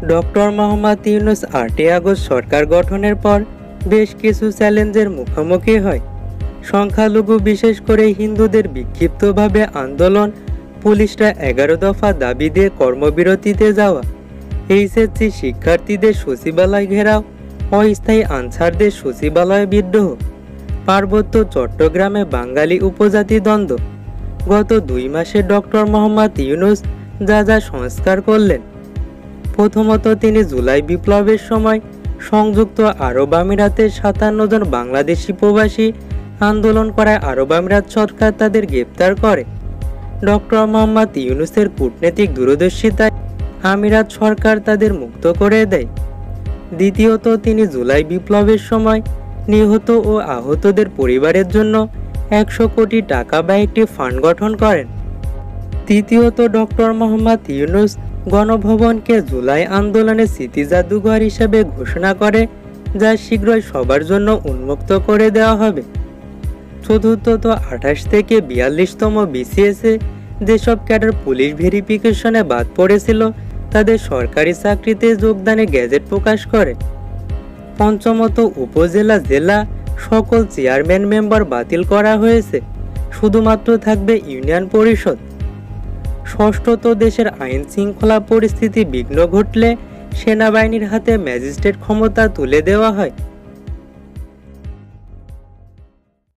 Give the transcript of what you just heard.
Doctor Mohammad Yunus ৮ই August সরকার গঠনের পর বেশ কিছু চ্যালেঞ্জের মুখোমুখি হয়। সংখ্যালঘু বিশেষ করে হিন্দুদের বিক্ষিপ্তভাবে আন্দোলন, পুলিশরা ১১ দফা দাবি দিয়ে কর্মবিরতিতে যাওয়া, এইচএসসি শিক্ষার্থীদের সচিবালয় ঘেরাও, অস্থায়ী আনসারদের সচিবালয়ে বিদ্রোহ, পার্বত্য চট্টগ্রামে বাঙালি উপজাতি দ্বন্দ্ব। গত ২ মাসে ডক্টর মোহাম্মদ ইউনূস যা সংস্কার করলেন। প্রথমত, তিনি জুলাই বিপ্লবের সময় সংযুক্ত আরব আমিরাতের ৫৭ জন বাংলাদেশি প্রবাসী আন্দোলন করায় আরব আমিরাত সরকার তাদের গ্রেপ্তার করে। ডক্টর মোহাম্মদ ইউনূসের কূটনৈতিক দূরদর্শিতায় আমিরাত সরকার তাদের মুক্ত করে দেয়। দ্বিতীয়ত, তিনি জুলাই বিপ্লবের সময় নিহত ও আহতদের পরিবারের জন্য ১০০ কোটি টাকা ব্যয়ে একটি ফান্ড গঠন করেন। তৃতীয়ত, ডক্টর মোহাম্মদ ইউনূস গণভবনকে জুলাই আন্দোলনের স্মৃতি জাদুঘর হিসেবে ঘোষণা করে, যা শীঘ্রই সবার জন্য উন্মুক্ত করে দেওয়া হবে। চতুর্থত, ২৮ থেকে ৪২তম বিসিএসে যেসব ক্যাডার পুলিশ ভেরিফিকেশনে বাদ পড়েছিল তাদের সরকারি চাকরিতে যোগদানের গেজেট প্রকাশ করে। পঞ্চমত, উপজেলা জেলা সকল চেয়ারম্যান মেম্বার বাতিল করা হয়েছে, শুধুমাত্র থাকবে ইউনিয়ন পরিষদ। ষষ্ঠত, দেশের আইন শৃঙ্খলা পরিস্থিতি বিঘ্ন ঘটলে সেনাবাহিনীর হাতে ম্যাজিস্ট্রেট ক্ষমতা তুলে দেওয়া হয়।